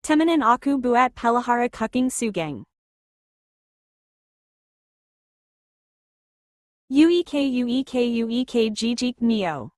Temanan aku buat pelihara kucing sugang. Uek gigik neo.